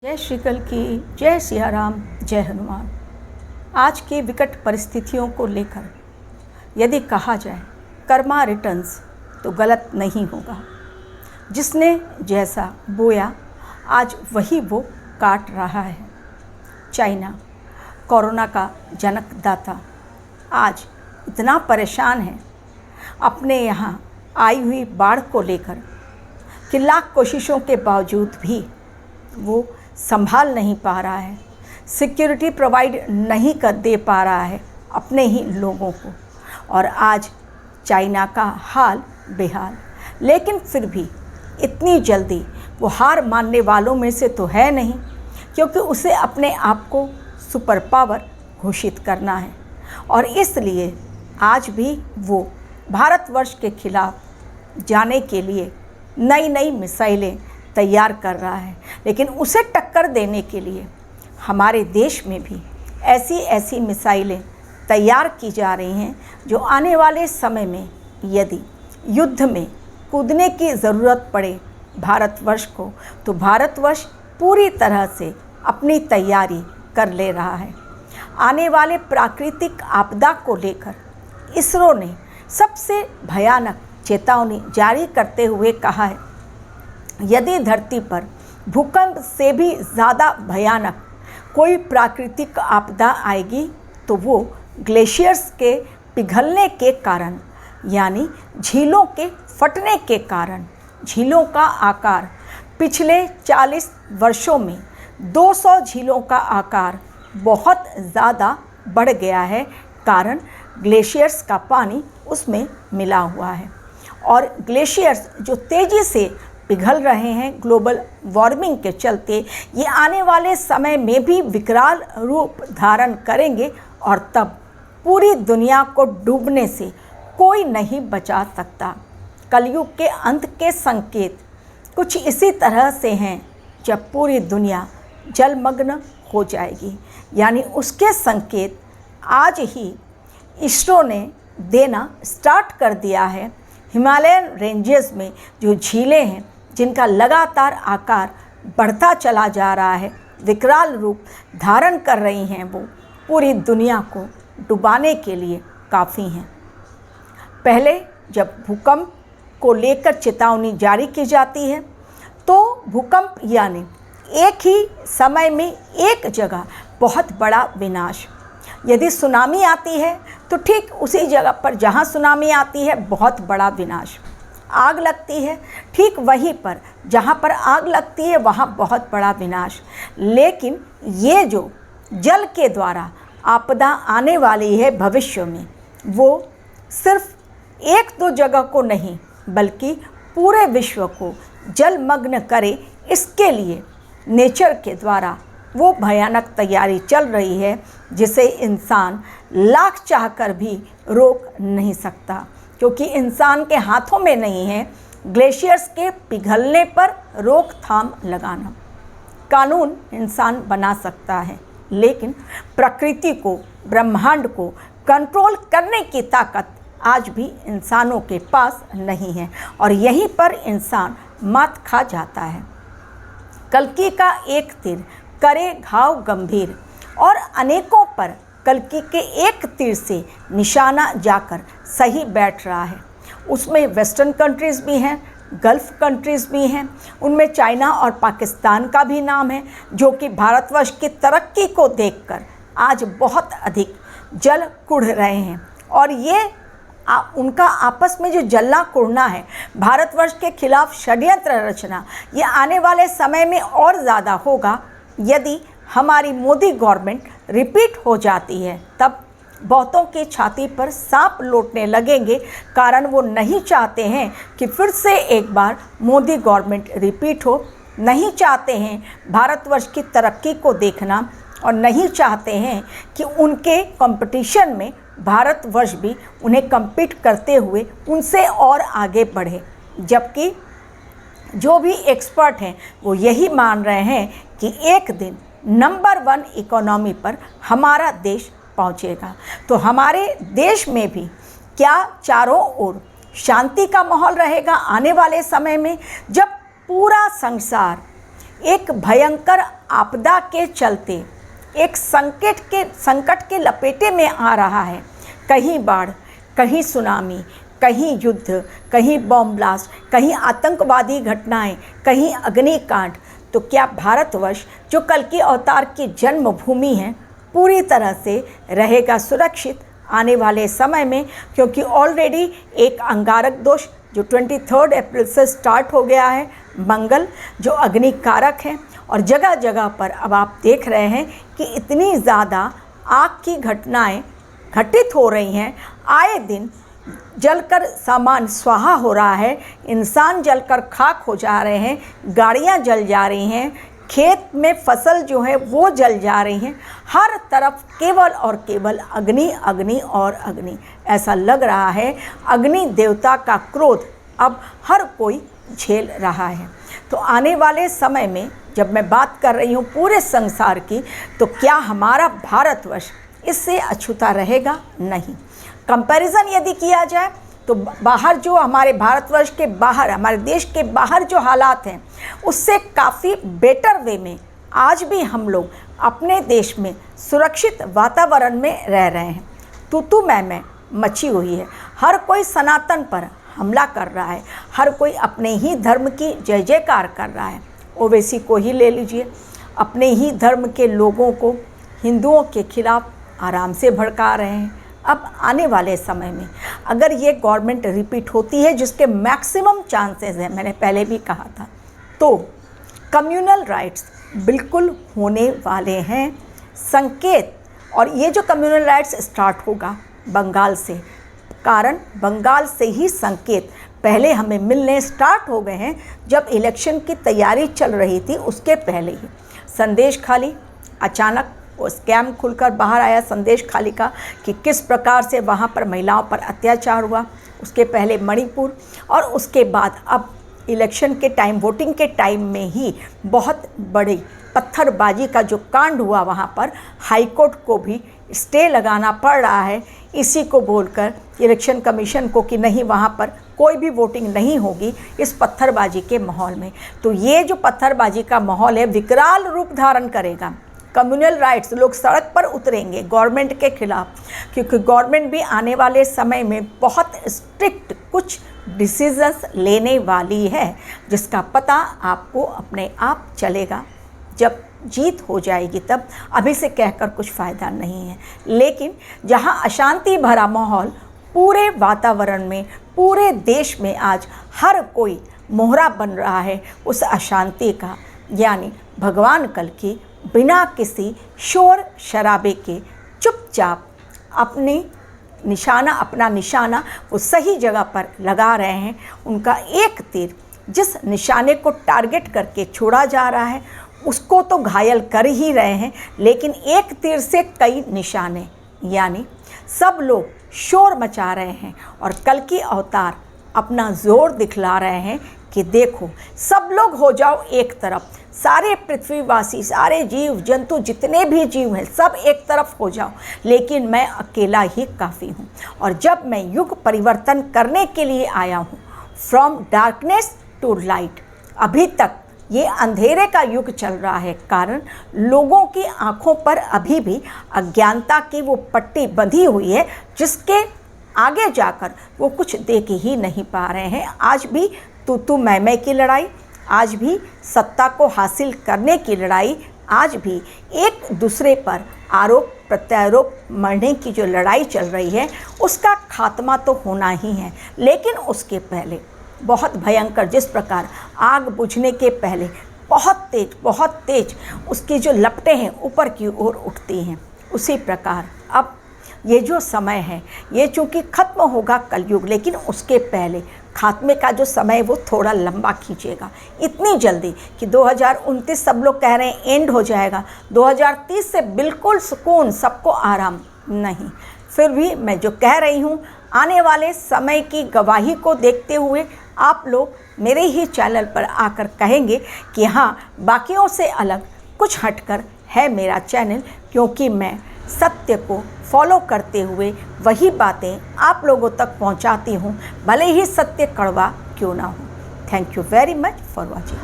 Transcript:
जय श्री कल की, जय सिया राम, जय हनुमान। आज की विकट परिस्थितियों को लेकर यदि कहा जाए कर्मा रिटर्न्स तो गलत नहीं होगा। जिसने जैसा बोया आज वही वो काट रहा है। चाइना, कोरोना का जनकदाता, आज इतना परेशान है अपने यहाँ आई हुई बाढ़ को लेकर कि लाख कोशिशों के बावजूद भी वो संभाल नहीं पा रहा है, सिक्योरिटी प्रोवाइड नहीं कर दे पा रहा है अपने ही लोगों को, और आज चाइना का हाल बेहाल। लेकिन फिर भी इतनी जल्दी वो हार मानने वालों में से तो है नहीं, क्योंकि उसे अपने आप को सुपर पावर घोषित करना है और इसलिए आज भी वो भारतवर्ष के खिलाफ जाने के लिए नई नई मिसाइलें तैयार कर रहा है। लेकिन उसे टक्कर देने के लिए हमारे देश में भी ऐसी ऐसी मिसाइलें तैयार की जा रही हैं जो आने वाले समय में यदि युद्ध में कूदने की ज़रूरत पड़े भारतवर्ष को, तो भारतवर्ष पूरी तरह से अपनी तैयारी कर ले रहा है। आने वाले प्राकृतिक आपदा को लेकर इसरो ने सबसे भयानक चेतावनी जारी करते हुए कहा है, यदि धरती पर भूकंप से भी ज़्यादा भयानक कोई प्राकृतिक आपदा आएगी तो वो ग्लेशियर्स के पिघलने के कारण, यानी झीलों के फटने के कारण। झीलों का आकार पिछले 40 वर्षों में 200 झीलों का आकार बहुत ज़्यादा बढ़ गया है, कारण ग्लेशियर्स का पानी उसमें मिला हुआ है। और ग्लेशियर्स जो तेज़ी से पिघल रहे हैं ग्लोबल वार्मिंग के चलते, ये आने वाले समय में भी विकराल रूप धारण करेंगे और तब पूरी दुनिया को डूबने से कोई नहीं बचा सकता। कलयुग के अंत के संकेत कुछ इसी तरह से हैं, जब पूरी दुनिया जलमग्न हो जाएगी, यानी उसके संकेत आज ही इसरो ने देना स्टार्ट कर दिया है। हिमालयन रेंजेस में जो झीलें हैं जिनका लगातार आकार बढ़ता चला जा रहा है, विकराल रूप धारण कर रही हैं, वो पूरी दुनिया को डुबाने के लिए काफ़ी हैं। पहले जब भूकंप को लेकर चेतावनी जारी की जाती है तो भूकंप यानी एक ही समय में एक जगह बहुत बड़ा विनाश। यदि सुनामी आती है तो ठीक उसी जगह पर जहाँ सुनामी आती है बहुत बड़ा विनाश। आग लगती है ठीक वहीं पर जहाँ पर आग लगती है वहाँ बहुत बड़ा विनाश। लेकिन ये जो जल के द्वारा आपदा आने वाली है भविष्य में, वो सिर्फ एक दो जगह को नहीं बल्कि पूरे विश्व को जलमग्न करे, इसके लिए नेचर के द्वारा वो भयानक तैयारी चल रही है जिसे इंसान लाख चाहकर भी रोक नहीं सकता, क्योंकि इंसान के हाथों में नहीं है ग्लेशियर्स के पिघलने पर रोकथाम लगाना। कानून इंसान बना सकता है, लेकिन प्रकृति को, ब्रह्मांड को कंट्रोल करने की ताकत आज भी इंसानों के पास नहीं है और यहीं पर इंसान मात खा जाता है। कल्कि का एक तीर करे घाव गंभीर, और अनेकों पर कल्कि के एक तीर से निशाना जाकर सही बैठ रहा है। उसमें वेस्टर्न कंट्रीज़ भी हैं, गल्फ़ कंट्रीज़ भी हैं, उनमें चाइना और पाकिस्तान का भी नाम है, जो कि भारतवर्ष की तरक्की को देखकर आज बहुत अधिक जल कुढ़ रहे हैं। और ये उनका आपस में जो जलना कुढ़ना है, भारतवर्ष के खिलाफ षड्यंत्र रचना, ये आने वाले समय में और ज़्यादा होगा। यदि हमारी मोदी गवर्नमेंट रिपीट हो जाती है तब बहुतों की छाती पर सांप लौटने लगेंगे, कारण वो नहीं चाहते हैं कि फिर से एक बार मोदी गवर्नमेंट रिपीट हो, नहीं चाहते हैं भारतवर्ष की तरक्की को देखना, और नहीं चाहते हैं कि उनके कंपटीशन में भारतवर्ष भी उन्हें कम्पीट करते हुए उनसे और आगे बढ़े। जबकि जो भी एक्सपर्ट हैं वो यही मान रहे हैं कि एक दिन नंबर 1 इकोनॉमी पर हमारा देश पहुंचेगा। तो हमारे देश में भी क्या चारों ओर शांति का माहौल रहेगा आने वाले समय में, जब पूरा संसार एक भयंकर आपदा के चलते एक संकट के लपेटे में आ रहा है। कहीं बाढ़, कहीं सुनामी, कहीं युद्ध, कहीं बॉम्ब ब्लास्ट, कहीं आतंकवादी घटनाएं, कहीं अग्निकांड। तो क्या भारतवर्ष जो कल्कि अवतार की जन्मभूमि है पूरी तरह से रहेगा सुरक्षित आने वाले समय में? क्योंकि ऑलरेडी एक अंगारक दोष जो 23 अप्रैल से स्टार्ट हो गया है, मंगल जो अग्नि कारक है, और जगह जगह पर अब आप देख रहे हैं कि इतनी ज़्यादा आग की घटनाएं घटित हो रही हैं। आए दिन जलकर सामान स्वाहा हो रहा है, इंसान जलकर खाक हो जा रहे हैं, गाड़ियां जल जा रही हैं, खेत में फसल जो है वो जल जा रही हैं। हर तरफ केवल और केवल अग्नि, अग्नि और अग्नि। ऐसा लग रहा है अग्नि देवता का क्रोध अब हर कोई झेल रहा है। तो आने वाले समय में जब मैं बात कर रही हूँ पूरे संसार की, तो क्या हमारा भारतवर्ष इससे अछूता रहेगा? नहीं। कंपैरिजन यदि किया जाए तो बाहर जो हमारे भारतवर्ष के बाहर, हमारे देश के बाहर जो हालात हैं उससे काफ़ी बेटर वे में आज भी हम लोग अपने देश में सुरक्षित वातावरण में रह रहे हैं। तू मैं मची हुई है, हर कोई सनातन पर हमला कर रहा है, हर कोई अपने ही धर्म की जय जयकार कर रहा है। ओवैसी को ही ले लीजिए, अपने ही धर्म के लोगों को हिंदुओं के खिलाफ आराम से भड़का रहे हैं। अब आने वाले समय में अगर ये गवर्नमेंट रिपीट होती है, जिसके मैक्सिमम चांसेस हैं, मैंने पहले भी कहा था, तो कम्युनल राइट्स बिल्कुल होने वाले हैं संकेत। और ये जो कम्युनल राइट्स स्टार्ट होगा बंगाल से, कारण बंगाल से ही संकेत पहले हमें मिलने स्टार्ट हो गए हैं। जब इलेक्शन की तैयारी चल रही थी उसके पहले ही संदेश खाली अचानक वो स्कैम खुलकर बाहर आया संदेश खाली का, कि किस प्रकार से वहाँ पर महिलाओं पर अत्याचार हुआ। उसके पहले मणिपुर, और उसके बाद अब इलेक्शन के टाइम, वोटिंग के टाइम में ही बहुत बड़ी पत्थरबाजी का जो कांड हुआ, वहाँ पर हाईकोर्ट को भी स्टे लगाना पड़ रहा है इसी को बोलकर इलेक्शन कमीशन को कि नहीं, वहाँ पर कोई भी वोटिंग नहीं होगी इस पत्थरबाजी के माहौल में। तो ये जो पत्थरबाजी का माहौल है विकराल रूप धारण करेगा। कम्युनल राइट्स, लोग सड़क पर उतरेंगे गवर्नमेंट के खिलाफ, क्योंकि गवर्नमेंट भी आने वाले समय में बहुत स्ट्रिक्ट कुछ डिसीजंस लेने वाली है, जिसका पता आपको अपने आप चलेगा जब जीत हो जाएगी तब। अभी से कहकर कुछ फ़ायदा नहीं है। लेकिन जहां अशांति भरा माहौल पूरे वातावरण में, पूरे देश में आज हर कोई मोहरा बन रहा है उस अशांति का, यानी भगवान कल्कि बिना किसी शोर शराबे के चुपचाप अपना निशाना वो सही जगह पर लगा रहे हैं। उनका एक तीर जिस निशाने को टारगेट करके छोड़ा जा रहा है उसको तो घायल कर ही रहे हैं, लेकिन एक तीर से कई निशाने, यानी सब लोग शोर मचा रहे हैं और कल्कि अवतार अपना जोर दिखला रहे हैं कि देखो सब लोग हो जाओ एक तरफ, सारे पृथ्वीवासी, सारे जीव जंतु जितने भी जीव हैं सब एक तरफ हो जाओ, लेकिन मैं अकेला ही काफ़ी हूँ। और जब मैं युग परिवर्तन करने के लिए आया हूँ, फ्रॉम डार्कनेस टू लाइट, अभी तक ये अंधेरे का युग चल रहा है, कारण लोगों की आंखों पर अभी भी अज्ञानता की वो पट्टी बंधी हुई है, जिसके आगे जाकर वो कुछ देख ही नहीं पा रहे हैं। आज भी तू मैं की लड़ाई, आज भी सत्ता को हासिल करने की लड़ाई, आज भी एक दूसरे पर आरोप प्रत्यारोप मरने की जो लड़ाई चल रही है, उसका खात्मा तो होना ही है। लेकिन उसके पहले बहुत भयंकर, जिस प्रकार आग बुझने के पहले बहुत तेज उसकी जो लपटें हैं ऊपर की ओर उठती हैं, उसी प्रकार अब ये जो समय है ये चूँकि ख़त्म होगा कलयुग, लेकिन उसके पहले खात्मे का जो समय वो थोड़ा लंबा खींचेगा। इतनी जल्दी कि 2029 सब लोग कह रहे हैं एंड हो जाएगा, 2030 से बिल्कुल सुकून, सबको आराम नहीं। फिर भी मैं जो कह रही हूँ, आने वाले समय की गवाही को देखते हुए आप लोग मेरे ही चैनल पर आकर कहेंगे कि हाँ, बाकियों से अलग कुछ हटकर है मेरा चैनल, क्योंकि मैं सत्य को फॉलो करते हुए वही बातें आप लोगों तक पहुंचाती हूं, भले ही सत्य कड़वा क्यों ना हो। Thank you very much for watching.